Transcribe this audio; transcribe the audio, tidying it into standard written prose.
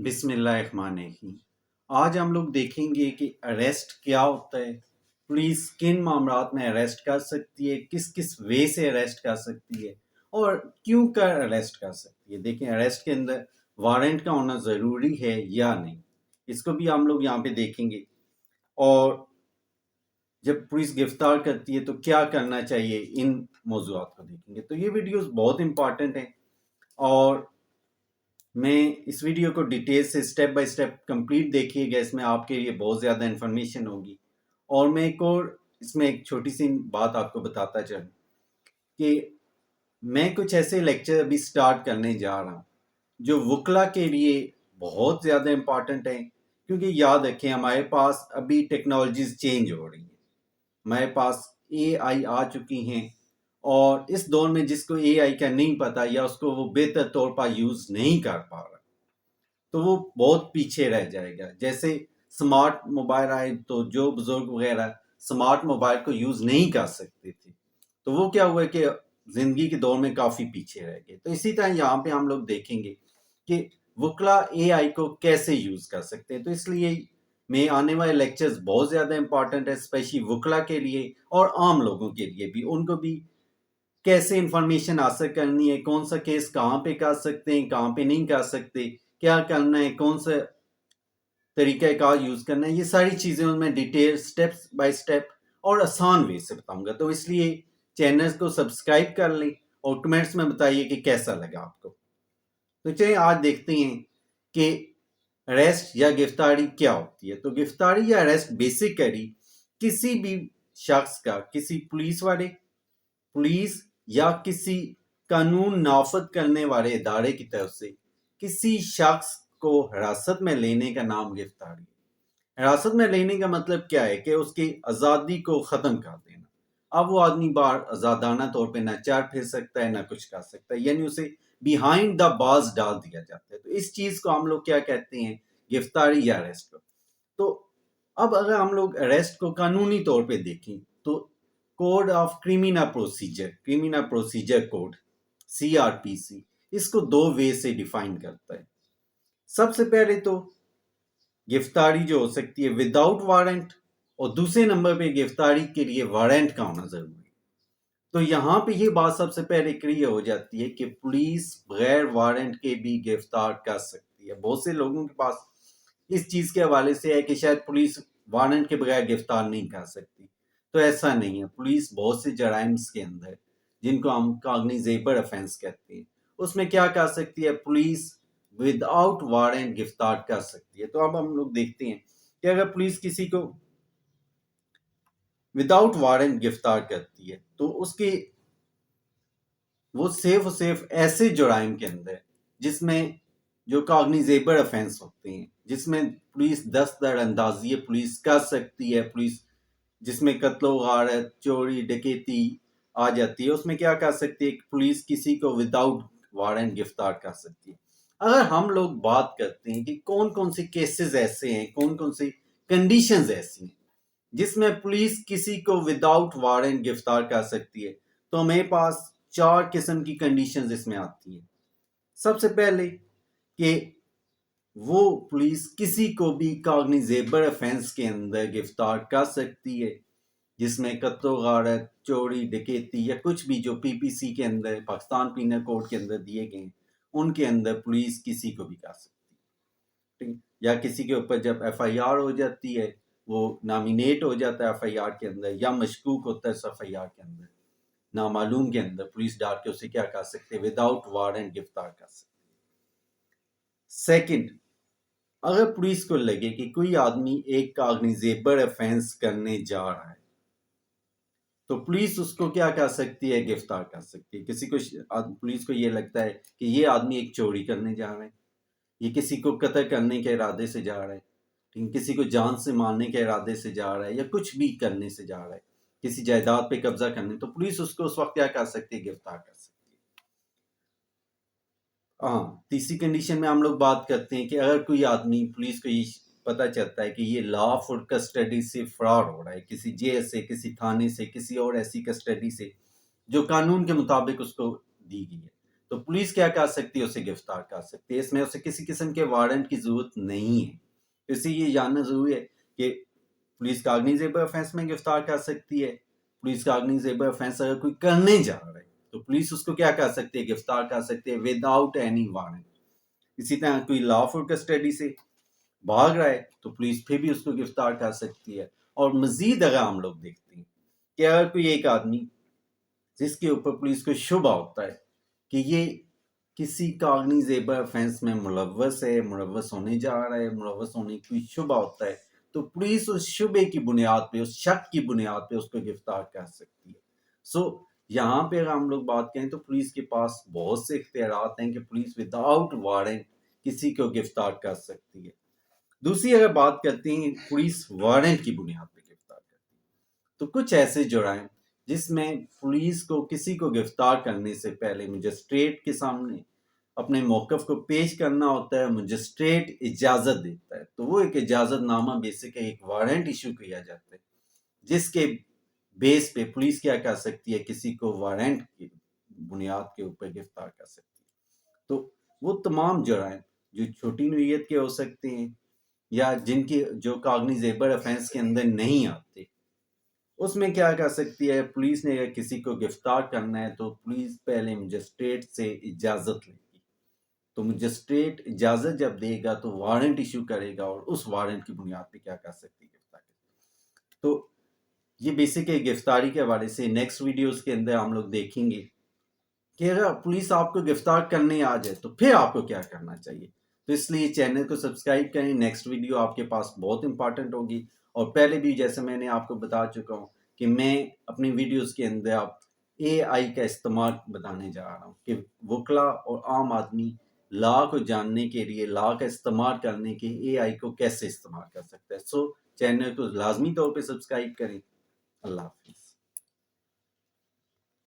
بسم اللہ الرحمن الرحیم۔ آج ہم لوگ دیکھیں گے کہ اریسٹ کیا ہوتا ہے، پولیس کن معاملات میں اریسٹ کر سکتی ہے، کس کس وے سے اریسٹ کر سکتی ہے اور کیوں کر اریسٹ کر سکتی ہے۔ دیکھیں اریسٹ کے اندر وارنٹ کا ہونا ضروری ہے یا نہیں، اس کو بھی ہم لوگ یہاں پہ دیکھیں گے۔ اور جب پولیس گرفتار کرتی ہے تو کیا کرنا چاہیے، ان موضوعات کو دیکھیں گے۔ تو یہ ویڈیوز بہت امپارٹنٹ ہیں اور میں اس ویڈیو کو ڈیٹیل سے سٹیپ بائی سٹیپ کمپلیٹ دیکھیے گا، اس میں آپ کے لیے بہت زیادہ انفارمیشن ہوگی۔ اور میں ایک اور اس میں ایک چھوٹی سی بات آپ کو بتاتا چلوں کہ میں کچھ ایسے لیکچر ابھی سٹارٹ کرنے جا رہا ہوں جو وکلا کے لیے بہت زیادہ امپارٹنٹ ہیں، کیونکہ یاد رکھیں ہمارے پاس ابھی ٹیکنالوجیز چینج ہو رہی ہیں، ہمارے پاس اے آئی آ چکی ہیں، اور اس دور میں جس کو اے آئی کا نہیں پتا یا اس کو وہ بہتر طور پر یوز نہیں کر پا رہا تو وہ بہت پیچھے رہ جائے گا۔ جیسے سمارٹ موبائل آئے تو جو بزرگ وغیرہ سمارٹ موبائل کو یوز نہیں کر سکتے تھے تو وہ کیا ہوا کہ زندگی کے دور میں کافی پیچھے رہ گئے۔ تو اسی طرح یہاں پہ ہم لوگ دیکھیں گے کہ وکلا اے آئی کو کیسے یوز کر سکتے ہیں۔ تو اس لیے میں آنے والے لیکچرز بہت زیادہ امپورٹنٹ ہے، اسپیشلی وکلا کے لیے اور عام لوگوں کے لیے بھی، ان کو بھی کیسے انفارمیشن حاصل کرنی ہے، کون سا کیس کہاں پہ کر سکتے ہیں، کہاں پہ نہیں کر سکتے، کیا کرنا ہے، کون سا طریقہ کار یوز کرنا ہے، یہ ساری چیزیں ان میں ڈیٹیل سٹیپ بائی سٹیپ اور آسان وے سے بتاؤں گا۔ تو اس لیے چینل کو سبسکرائب کر لیں اور کمنٹس میں بتائیے کہ کیسا لگا آپ کو۔ تو چلیے آج دیکھتے ہیں کہ اریسٹ یا گرفتاری کیا ہوتی ہے۔ تو گرفتاری یا اریسٹ بیسیکلی کسی بھی شخص کا کسی پولیس یا کسی قانون نافذ کرنے والے ادارے کی طرف سے کسی شخص کو حراست میں لینے کا نام گرفتاری ہے۔ حراست میں لینے کا مطلب کیا ہے کہ اس کی آزادی کو ختم کر دینا۔ اب وہ آدمی باہر آزادانہ طور پہ نہ چل پھر سکتا ہے نہ کچھ کر سکتا ہے، یعنی اسے بیہائنڈ دا بارز ڈال دیا جاتا ہے۔ تو اس چیز کو ہم لوگ کیا کہتے ہیں، گرفتاری یا اریسٹ کو۔ تو اب اگر ہم لوگ اریسٹ کو قانونی طور پہ دیکھیں تو Code of Criminal Procedure code CRPC اس کو دو وے سے ڈیفائن کرتا ہے۔ سب سے پہلے تو گرفتاری جو ہو سکتی ہے وداؤٹ وارنٹ، اور دوسرے نمبر پہ گرفتاری کے لیے وارنٹ کا ہونا ضروری ہے۔ تو یہاں پہ یہ بات سب سے پہلے کلیئر ہو جاتی ہے کہ پولیس بغیر وارنٹ کے بھی گرفتار کر سکتی ہے۔ بہت سے لوگوں کے پاس اس چیز کے حوالے سے ہے کہ شاید پولیس وارنٹ کے بغیر گرفتار نہیں کر سکتی، تو ایسا نہیں ہے۔ پولیس بہت سے جرائمز کے اندر جن کو ہم کاگنیزیبل افینس کہتے ہیں اس میں کیا کر سکتی ہے، پولیس ود آؤٹ وارنٹ گرفتار کر سکتی ہے۔ تو اب ہم لوگ دیکھتے ہیں کہ اگر پولیس کسی کو وداؤٹ وارنٹ گرفتار کرتی ہے تو اس کی وہ صرف ایسے جرائم کے اندر جس میں جو کاگنیزیبل افینس ہوتے ہیں، جس میں پولیس دستر اندازی پولیس کر سکتی ہے، پولیس جس میں قتل و غارت، چوری، ڈکیتی آ جاتی ہے، اس میں کیا کر سکتی ہے، پولیس کسی کو وداؤٹ وارنٹ گرفتار کر سکتی ہے۔ اگر ہم لوگ بات کرتے ہیں کہ کون کون سے کیسز ایسے ہیں، کون کون سی کنڈیشنز ایسی ہیں جس میں پولیس کسی کو وداؤٹ وارنٹ گرفتار کر سکتی ہے، تو ہمارے پاس 4 قسم کی کنڈیشنز اس میں آتی ہیں۔ سب سے پہلے کہ وہ پولیس کسی کو بھی کاگنیزیبل افینس کے اندر گرفتار کر سکتی ہے، جس میں قتل و غارت، چوری، ڈکیتی یا کچھ بھی جو PPC کے اندر، پاکستان پینل کوڈ کے اندر دیے گئے ہیں، ان کے اندر پولیس کسی کو بھی کر سکتی ہے۔ یا کسی کے اوپر جب FIR ہو جاتی ہے، وہ نامینیٹ ہو جاتا ہے FIR کے اندر، یا مشکوک ہوتا ہے اس FIR کے اندر، نامعلوم کے اندر، پولیس ڈال کے اسے کیا کر سکتے ہیں، وداؤٹ وارنٹ گرفتار کر سکتے۔ سیکنڈ، اگر پولیس کو لگے کہ کوئی آدمی ایک کاگنیزیبل افینس کرنے جا رہا ہے تو پولیس اس کو کیا کر سکتی ہے، گرفتار کر سکتی ہے۔ کسی کو پولیس کو یہ لگتا ہے کہ یہ آدمی ایک چوری کرنے جا رہا ہے، یہ کسی کو قتل کرنے کے ارادے سے جا رہا ہے، کسی کو جان سے مارنے کے ارادے سے جا رہا ہے، یا کچھ بھی کرنے سے جا رہا ہے، کسی جائیداد پہ قبضہ کرنے، تو پولیس اس کو اس وقت کیا کر سکتی ہے، گرفتار کر سکتی ہے۔ ہاں، تیسری کنڈیشن میں ہم لوگ بات کرتے ہیں کہ اگر کوئی آدمی، پولیس کو یہ پتہ چلتا ہے کہ یہ لافل کسٹڈی سے فراڈ ہو رہا ہے، کسی جیل سے، کسی تھانے سے، کسی اور ایسی کسٹڈی سے جو قانون کے مطابق اس کو دی گئی ہے، تو پولیس کیا کر سکتی ہے؟ اسے گرفتار کر سکتی ہے. اس میں اسے کسی قسم کے وارنٹ کی ضرورت نہیں ہے. اس لیے یہ جاننا ضروری ہے کہ پولیس کاگنیزیبل آفینس میں گرفتار کر سکتی ہے. پولیس کاگنیزیبل آفینس اگر کوئی کرنے جا رہا ہے تو پولیس اس کو کیا کر سکتی ہے؟ گرفتار کر سکتی ہے وداؤٹ اینی وارنٹ. اسی طرح کوئی لافل کسٹڈی سے بھاگ رہا ہے تو پولیس پھر بھی اس کو گرفتار کر سکتی ہے. اور مزید اگر ہم لوگ دیکھتے ہیں کہ اگر کوئی ایک آدمی جس کے اوپر پولیس کو شبہ ہوتا ہے کہ یہ کسی کاگنیزیبل آفینس میں ملوث ہے، ملوث ہونے جا رہا ہے، ملوث ہونے کی کوئی شبہ ہوتا ہے، تو پولیس اس شبے کی بنیاد پہ، اس شک کی بنیاد پہ اس کو گرفتار کر سکتی ہے. سو یہاں پہ اگر ہم لوگ بات کریں تو پولیس کے پاس بہت سے اختیارات ہیں کہ پولیس وداؤٹ وارنٹ کسی کو گرفتار کر سکتی ہے. دوسری اگر بات کرتے ہیں پولیس وارنٹ کی بنیاد پہ گرفتار کرتی ہے، تو کچھ ایسے جرائم جس میں پولیس کو کسی کو گرفتار کرنے سے پہلے مجسٹریٹ کے سامنے اپنے موقف کو پیش کرنا ہوتا ہے، مجسٹریٹ اجازت دیتا ہے، تو وہ ایک اجازت نامہ بیسک ایک وارنٹ ایشو کیا جاتا ہے جس کے بیس پہ پولیس کیا کر سکتی ہے؟ کسی کو وارنٹ کی بنیاد کے اوپر گرفتار کر سکتی ہے. تو وہ تمام جرائم جو چھوٹی نوعیت کے ہو سکتے ہیں یا جن کی جو کاگنیزیبل آفینس کے اندر نہیں آتے، اس میں کیا کر سکتی ہے پولیس نے؟ اگر کسی کو گرفتار کرنا ہے تو پولیس پہلے مجسٹریٹ سے اجازت لے گی. تو مجسٹریٹ اجازت جب دے گا تو وارنٹ ایشو کرے گا، اور اس وارنٹ کی بنیاد پہ کیا کر سکتی ہے؟ گرفتار. تو یہ بیسک ہے گرفتاری کے حوالے سے. نیکسٹ ویڈیوز کے اندر ہم لوگ دیکھیں گے کہ اگر پولیس آپ کو گرفتار کرنے آ جائے تو پھر آپ کو کیا کرنا چاہیے. تو اس لیے چینل کو سبسکرائب کریں. نیکسٹ ویڈیو آپ کے پاس بہت امپارٹنٹ ہوگی. اور پہلے بھی جیسے میں نے آپ کو بتا چکا ہوں کہ میں اپنی ویڈیوز کے اندر آپ اے آئی کا استعمال بتانے جا رہا ہوں کہ وکلا اور عام آدمی لا کو جاننے کے لیے، لا کا استعمال کرنے کے اے آئی کو کیسے استعمال کر سکتا ہے. سو چینل کو لازمی طور پہ سبسکرائب کریں. اللہ حافظ.